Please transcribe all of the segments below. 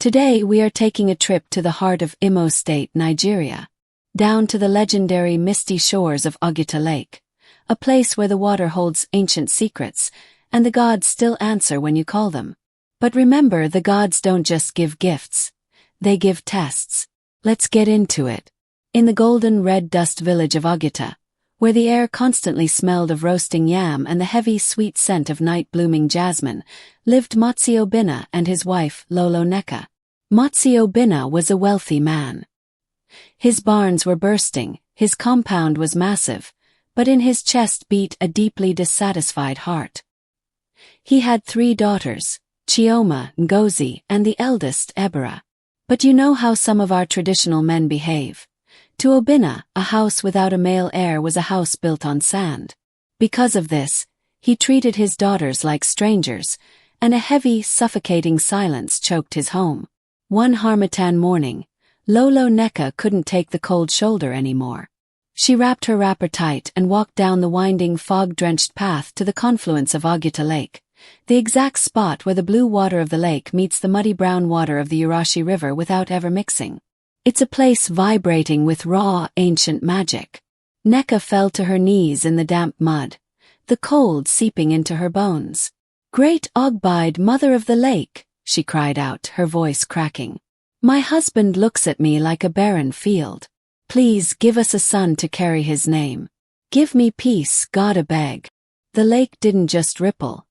Today we are taking a trip to the heart of Imo State, Nigeria, down to the legendary misty shores of Wata Lake, a place where the water holds ancient secrets, and the gods still answer when you call them. But remember, the gods don't just give gifts, they give tests. Let's get into it. In the golden red dust village of Wata, where the air constantly smelled of roasting yam and the heavy sweet scent of night-blooming jasmine, lived Motsi Obinna and his wife Lolo Neka. Motsi Obinna was a wealthy man. His barns were bursting, his compound was massive, but in his chest beat a deeply dissatisfied heart. He had 3 daughters, Chioma, Ngozi, and the eldest, Ebera. But you know how some of our traditional men behave. To Obinna, a house without a male heir was a house built on sand. Because of this, he treated his daughters like strangers, and a heavy, suffocating silence choked his home. One harmattan morning, Lolo Neka couldn't take the cold shoulder anymore. She wrapped her wrapper tight and walked down the winding, fog-drenched path to the confluence of Wata Lake, the exact spot where the blue water of the lake meets the muddy brown water of the Urashi River without ever mixing. It's a place vibrating with raw, ancient magic. Neka fell to her knees in the damp mud, the cold seeping into her bones. "Great Ogbide, mother of the lake," she cried out, her voice cracking. "My husband looks at me like a barren field. Please give us a son to carry his name. Give me peace, God, I beg." The lake didn't just ripple.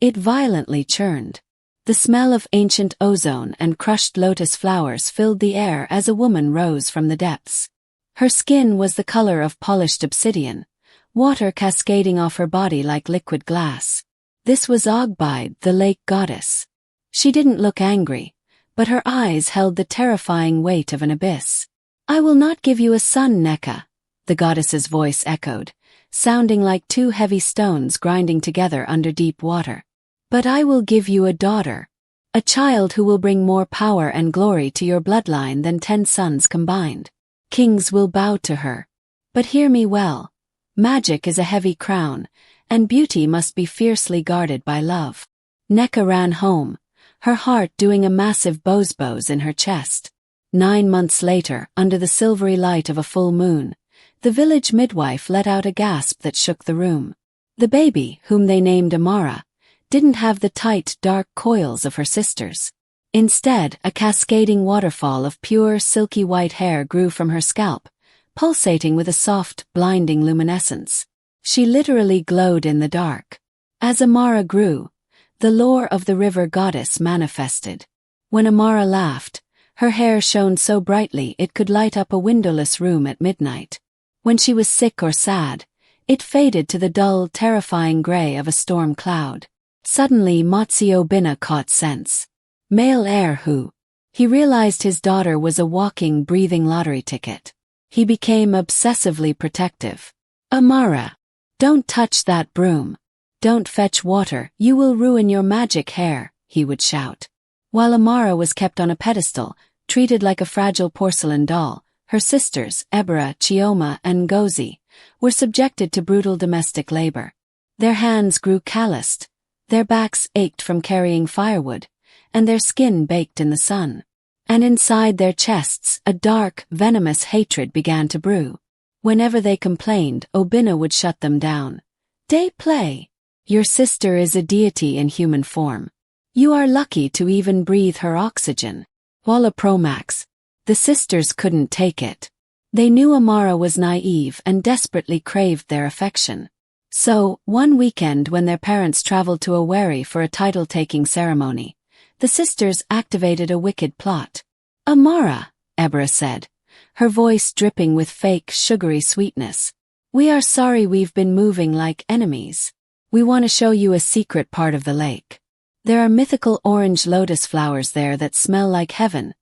It violently churned. The smell of ancient ozone and crushed lotus flowers filled the air as a woman rose from the depths. Her skin was the color of polished obsidian, water cascading off her body like liquid glass. This was Ogbide, the lake goddess. She didn't look angry, but her eyes held the terrifying weight of an abyss. "I will not give you a son, Neka," the goddess's voice echoed, sounding like 2 heavy stones grinding together under deep water. "But I will give you a daughter, a child who will bring more power and glory to your bloodline than 10 sons combined. Kings will bow to her. But hear me well. Magic is a heavy crown, and beauty must be fiercely guarded by love." Neka ran home, her heart doing a massive bows in her chest. 9 months later, under the silvery light of a full moon, the village midwife let out a gasp that shook the room. The baby, whom they named Amara, didn't have the tight, dark coils of her sisters. Instead, a cascading waterfall of pure, silky white hair grew from her scalp, pulsating with a soft, blinding luminescence. She literally glowed in the dark. As Amara grew, the lore of the river goddess manifested. When Amara laughed, her hair shone so brightly it could light up a windowless room at midnight. When she was sick or sad, it faded to the dull, terrifying gray of a storm cloud. Suddenly Motsi Obinna caught sense. Male heir who? He realized his daughter was a walking, breathing lottery ticket. He became obsessively protective. "Amara, don't touch that broom. Don't fetch water, you will ruin your magic hair," he would shout. While Amara was kept on a pedestal, treated like a fragile porcelain doll, her sisters, Ebera, Chioma, and Ngozi, were subjected to brutal domestic labor. Their hands grew calloused, their backs ached from carrying firewood, and their skin baked in the sun. And inside their chests, a dark, venomous hatred began to brew. Whenever they complained, Obinna would shut them down. "They play. Your sister is a deity in human form. You are lucky to even breathe her oxygen." Walla Promax. The sisters couldn't take it. They knew Amara was naive and desperately craved their affection. So, one weekend when their parents traveled to a wherry for a title-taking ceremony, the sisters activated a wicked plot. "Amara," Ebera said, her voice dripping with fake, sugary sweetness, "we are sorry we've been moving like enemies. We want to show you a secret part of the lake. There are mythical orange lotus flowers there that smell like heaven,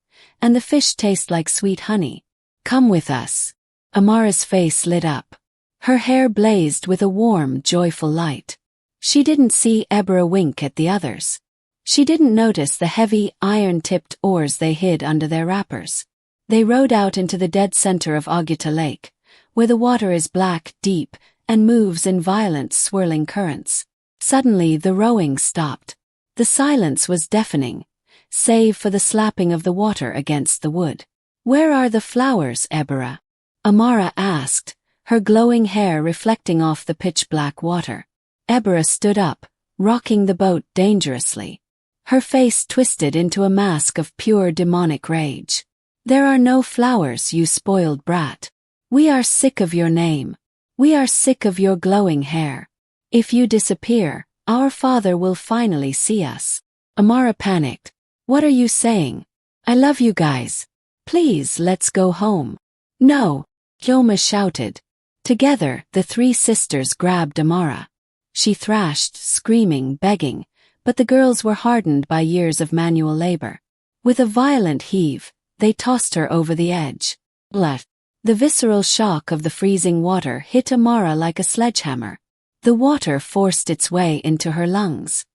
and the fish taste like sweet honey. Come with us." Amara's face lit up. Her hair blazed with a warm, joyful light. She didn't see Ebera wink at the others. She didn't notice the heavy, iron-tipped oars they hid under their wrappers. They rowed out into the dead center of Wata Lake, where the water is black, deep, and moves in violent, swirling currents. Suddenly the rowing stopped. The silence was deafening. save for the slapping of the water against the wood. "Where are the flowers, Ebera?" Amara asked, her glowing hair reflecting off the pitch-black water. Ebera stood up, rocking the boat dangerously. Her face twisted into a mask of pure demonic rage. "There are no flowers, you spoiled brat. We are sick of your name. We are sick of your glowing hair. If you disappear, our father will finally see us." Amara panicked. "What are you saying? I love you guys. Please, let's go home." "No," Kyoma shouted. Together, the three sisters grabbed Amara. She thrashed, screaming, begging, but the girls were hardened by years of manual labor. With a violent heave, they tossed her over the edge. Blah! The visceral shock of the freezing water hit Amara like a sledgehammer. The water forced its way into her lungs.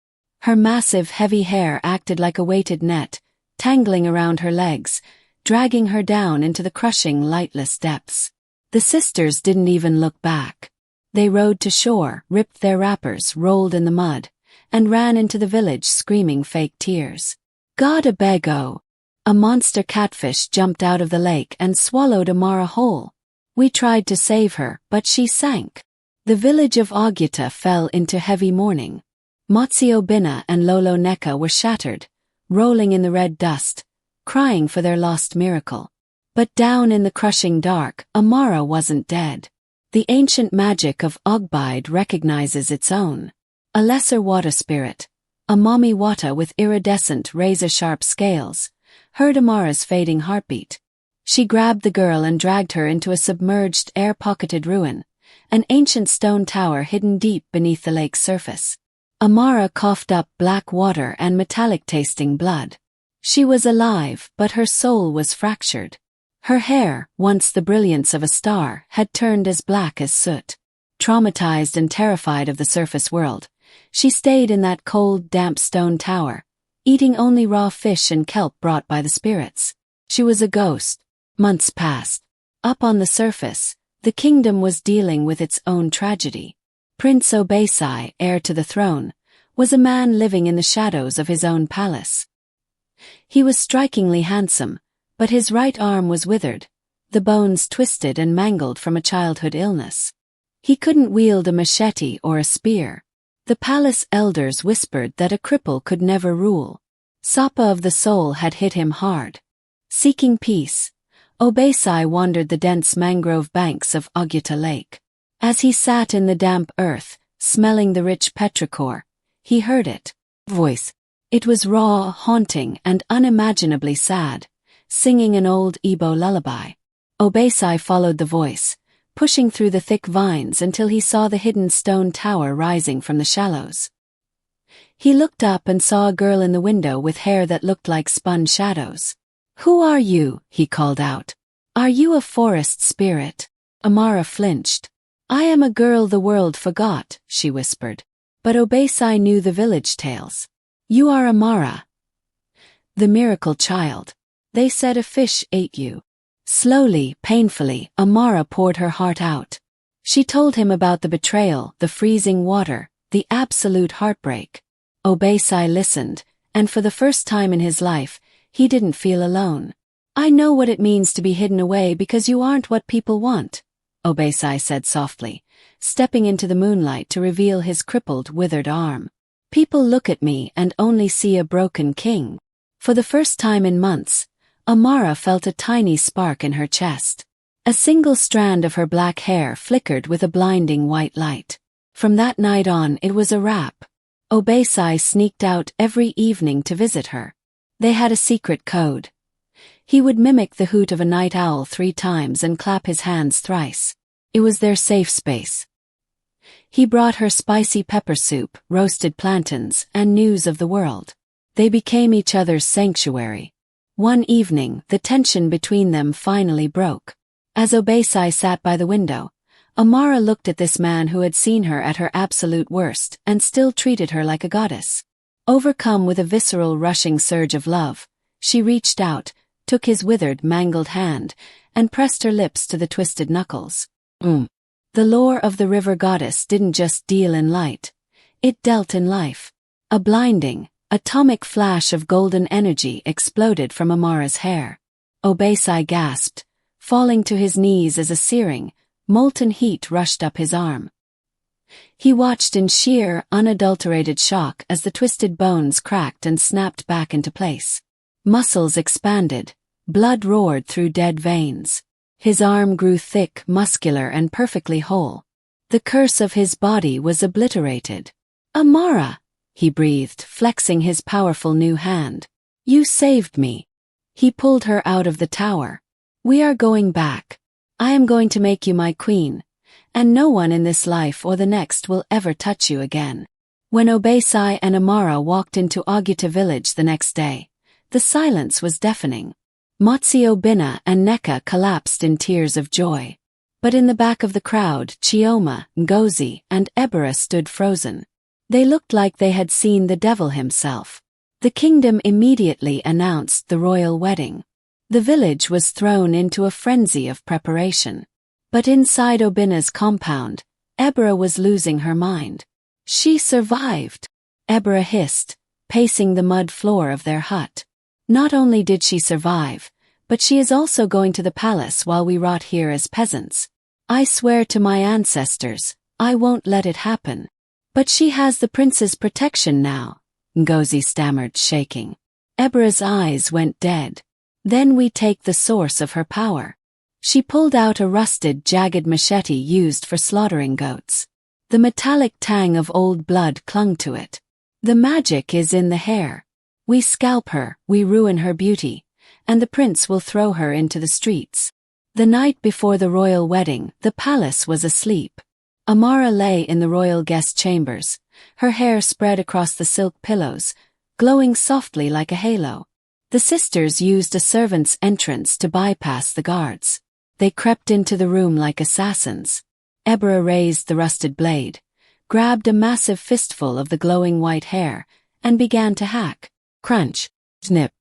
Her massive, heavy hair acted like a weighted net, tangling around her legs, dragging her down into the crushing, lightless depths. The sisters didn't even look back. They rowed to shore, ripped their wrappers, rolled in the mud, and ran into the village screaming fake tears. "God abego!" A monster catfish jumped out of the lake and swallowed Amara whole. "We tried to save her, but she sank." The village of Oguta fell into heavy mourning. Motsio Bina and Lolo Neka were shattered, rolling in the red dust, crying for their lost miracle. But down in the crushing dark, Amara wasn't dead. The ancient magic of Ogbide recognizes its own. A lesser water spirit, a Mami Wata with iridescent razor-sharp scales, heard Amara's fading heartbeat. She grabbed the girl and dragged her into a submerged, air-pocketed ruin, an ancient stone tower hidden deep beneath the lake's surface. Amara coughed up black water and metallic-tasting blood. She was alive, but her soul was fractured. Her hair, once the brilliance of a star, had turned as black as soot. Traumatized and terrified of the surface world, she stayed in that cold, damp stone tower, eating only raw fish and kelp brought by the spirits. She was a ghost. Months passed. Up on the surface, the kingdom was dealing with its own tragedy. Prince Obesai, heir to the throne, was a man living in the shadows of his own palace. He was strikingly handsome, but his right arm was withered, the bones twisted and mangled from a childhood illness. He couldn't wield a machete or a spear. The palace elders whispered that a cripple could never rule. Sapa of the soul had hit him hard. Seeking peace, Obesai wandered the dense mangrove banks of Oguta Lake. As he sat in the damp earth, smelling the rich petrichor, he heard it. Voice. It was raw, haunting, and unimaginably sad, singing an old Igbo lullaby. Obesai followed the voice, pushing through the thick vines until he saw the hidden stone tower rising from the shallows. He looked up and saw a girl in the window with hair that looked like spun shadows. "Who are you?" he called out. "Are you a forest spirit?" Amara flinched. "I am a girl the world forgot," she whispered. But Obesai knew the village tales. "You are Amara, the miracle child. They said a fish ate you." Slowly, painfully, Amara poured her heart out. She told him about the betrayal, the freezing water, the absolute heartbreak. Obesai listened, and for the first time in his life, he didn't feel alone. "I know what it means to be hidden away because you aren't what people want," Obesai said softly, stepping into the moonlight to reveal his crippled, withered arm. "People look at me and only see a broken king." For the first time in months, Amara felt a tiny spark in her chest. A single strand of her black hair flickered with a blinding white light. From that night on, it was a wrap. Obesai sneaked out every evening to visit her. They had a secret code. He would mimic the hoot of a night owl 3 times and clap his hands thrice. It was their safe space. He brought her spicy pepper soup, roasted plantains, and news of the world. They became each other's sanctuary. One evening, the tension between them finally broke. As Obesai sat by the window, Amara looked at this man who had seen her at her absolute worst and still treated her like a goddess. Overcome with a visceral rushing surge of love, she reached out, took his withered, mangled hand, and pressed her lips to the twisted knuckles. The lore of the river goddess didn't just deal in light. It dealt in life. A blinding, Atomic flash of golden energy exploded from Amara's hair. Obesai gasped, falling to his knees as a searing, molten heat rushed up his arm. He watched in sheer, unadulterated shock as the twisted bones cracked and snapped back into place. Muscles expanded, blood roared through dead veins. His arm grew thick, muscular, and perfectly whole. The curse of his body was obliterated. "Amara," he breathed, flexing his powerful new hand. "You saved me." He pulled her out of the tower. "We are going back. I am going to make you my queen, and no one in this life or the next will ever touch you again." When Obesai and Amara walked into Oguta village the next day, the silence was deafening. Motsi Obinna and Neka collapsed in tears of joy. But in the back of the crowd, Chioma, Ngozi, and Ebera stood frozen. They looked like they had seen the devil himself. The kingdom immediately announced the royal wedding. The village was thrown into a frenzy of preparation. But inside Obinna's compound, Ebera was losing her mind. "She survived," Ebera hissed, pacing the mud floor of their hut. "Not only did she survive, but she is also going to the palace while we rot here as peasants. I swear to my ancestors, I won't let it happen." "But she has the prince's protection now," Ngozi stammered, shaking. Ebera's eyes went dead. "Then we take the source of her power." She pulled out a rusted, jagged machete used for slaughtering goats. The metallic tang of old blood clung to it. "The magic is in the hair. We scalp her, we ruin her beauty, and the prince will throw her into the streets." The night before the royal wedding, the palace was asleep. Amara lay in the royal guest chambers, her hair spread across the silk pillows, glowing softly like a halo. The sisters used a servant's entrance to bypass the guards. They crept into the room like assassins. Ebera raised the rusted blade, grabbed a massive fistful of the glowing white hair, and began to hack. Crunch, snip,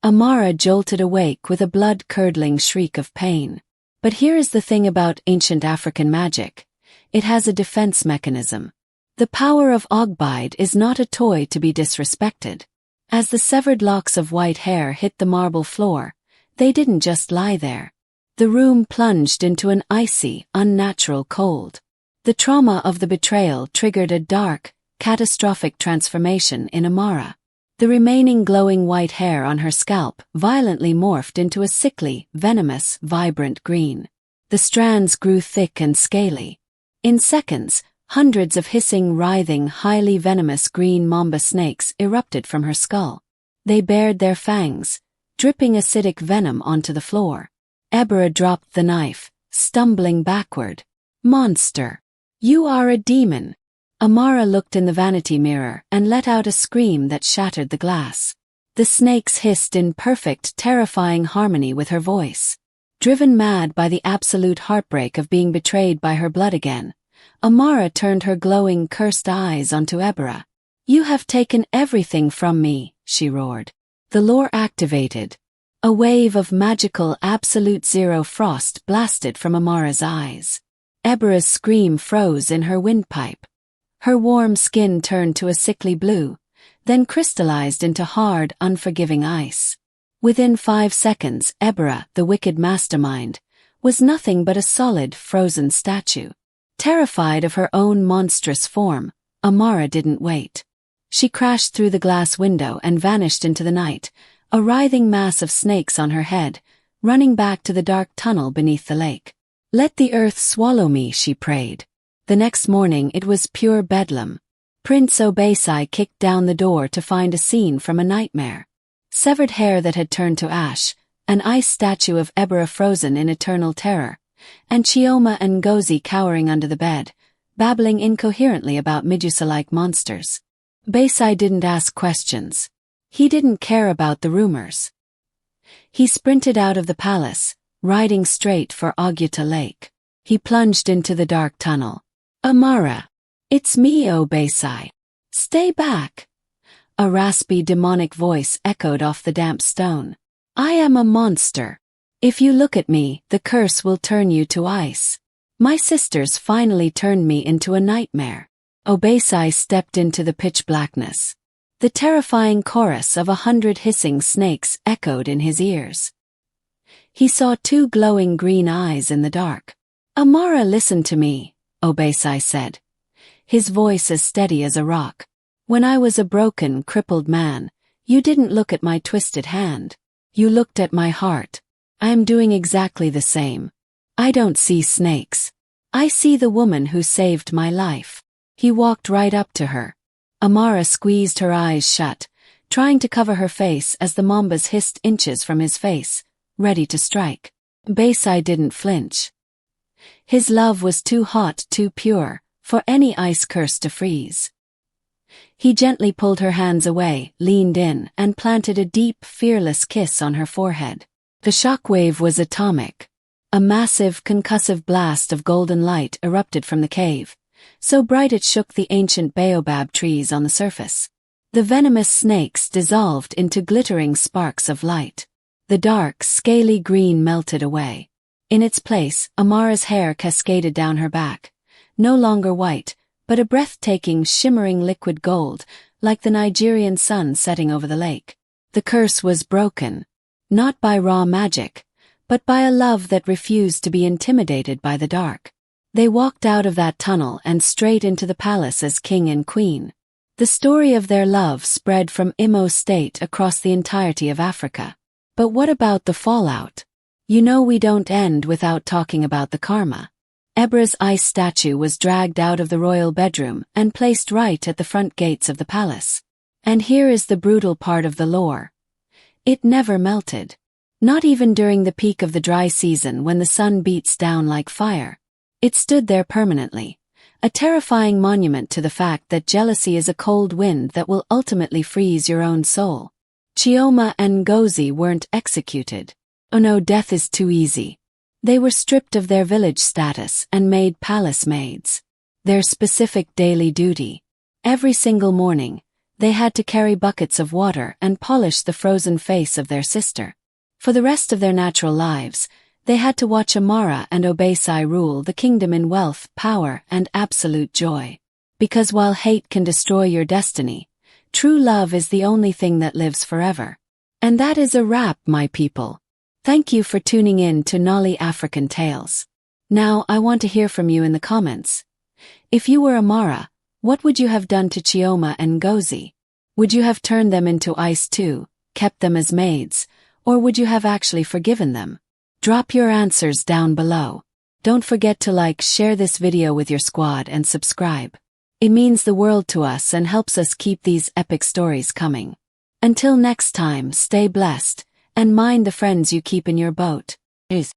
Amara jolted awake with a blood-curdling shriek of pain. But here is the thing about ancient African magic. It has a defense mechanism. The power of Ogbide is not a toy to be disrespected. As the severed locks of white hair hit the marble floor, they didn't just lie there. The room plunged into an icy, unnatural cold. The trauma of the betrayal triggered a dark, catastrophic transformation in Amara. The remaining glowing white hair on her scalp violently morphed into a sickly, venomous, vibrant green. The strands grew thick and scaly. In seconds, hundreds of hissing, writhing, highly venomous green mamba snakes erupted from her skull. They bared their fangs, dripping acidic venom onto the floor. Ebera dropped the knife, stumbling backward. "Monster! You are a demon!" Amara looked in the vanity mirror and let out a scream that shattered the glass. The snakes hissed in perfect, terrifying harmony with her voice. Driven mad by the absolute heartbreak of being betrayed by her blood again, Amara turned her glowing, cursed eyes onto Ebera. "You have taken everything from me," she roared. The lore activated. A wave of magical absolute zero frost blasted from Amara's eyes. Ebera's scream froze in her windpipe. Her warm skin turned to a sickly blue, then crystallized into hard, unforgiving ice. Within 5 seconds, Ebera, the wicked mastermind, was nothing but a solid, frozen statue. Terrified of her own monstrous form, Amara didn't wait. She crashed through the glass window and vanished into the night, a writhing mass of snakes on her head, running back to the dark tunnel beneath the lake. "Let the earth swallow me," she prayed. The next morning it was pure bedlam. Prince Obesai kicked down the door to find a scene from a nightmare. Severed hair that had turned to ash, an ice statue of Ebera frozen in eternal terror, and Chioma and Ngozi cowering under the bed, babbling incoherently about Medusa-like monsters. Obesai didn't ask questions. He didn't care about the rumors. He sprinted out of the palace, riding straight for Oguta Lake. He plunged into the dark tunnel. "Amara! It's me, Obesai. Stay back!" A raspy demonic voice echoed off the damp stone. "I am a monster. If you look at me, the curse will turn you to ice. My sisters finally turned me into a nightmare." Obesai stepped into the pitch blackness. The terrifying chorus of 100 hissing snakes echoed in his ears. He saw 2 glowing green eyes in the dark. "Amara, listen to me," Obesai said, his voice as steady as a rock. "When I was a broken, crippled man, you didn't look at my twisted hand. You looked at my heart. I am doing exactly the same. I don't see snakes. I see the woman who saved my life." He walked right up to her. Amara squeezed her eyes shut, trying to cover her face as the mambas hissed inches from his face, ready to strike. Obesai didn't flinch. His love was too hot, too pure, for any ice curse to freeze. He gently pulled her hands away, leaned in, and planted a deep, fearless kiss on her forehead. The shockwave was atomic. A massive, concussive blast of golden light erupted from the cave, so bright it shook the ancient baobab trees on the surface. The venomous snakes dissolved into glittering sparks of light. The dark, scaly green melted away. In its place, Amara's hair cascaded down her back, no longer white, but a breathtaking, shimmering liquid gold, like the Nigerian sun setting over the lake. The curse was broken, not by raw magic, but by a love that refused to be intimidated by the dark. They walked out of that tunnel and straight into the palace as king and queen. The story of their love spread from Imo State across the entirety of Africa. But what about the fallout? You know we don't end without talking about the karma. Ebra's ice statue was dragged out of the royal bedroom and placed right at the front gates of the palace. And here is the brutal part of the lore. It never melted. Not even during the peak of the dry season when the sun beats down like fire. It stood there permanently, a terrifying monument to the fact that jealousy is a cold wind that will ultimately freeze your own soul. Chioma and Ngozi weren't executed. Oh no, death is too easy. They were stripped of their village status and made palace maids. Their specific daily duty. Every single morning, they had to carry buckets of water and polish the frozen face of their sister. For the rest of their natural lives, they had to watch Amara and Obesai rule the kingdom in wealth, power, and absolute joy. Because while hate can destroy your destiny, true love is the only thing that lives forever. And that is a wrap, my people. Thank you for tuning in to Nolly African Tales. Now I want to hear from you in the comments. If you were Amara, what would you have done to Chioma and Ngozi? Would you have turned them into ice too, kept them as maids, or would you have actually forgiven them? Drop your answers down below. Don't forget to like, share this video with your squad and subscribe. It means the world to us and helps us keep these epic stories coming. Until next time, stay blessed, and mind the friends you keep in your boat. Peace.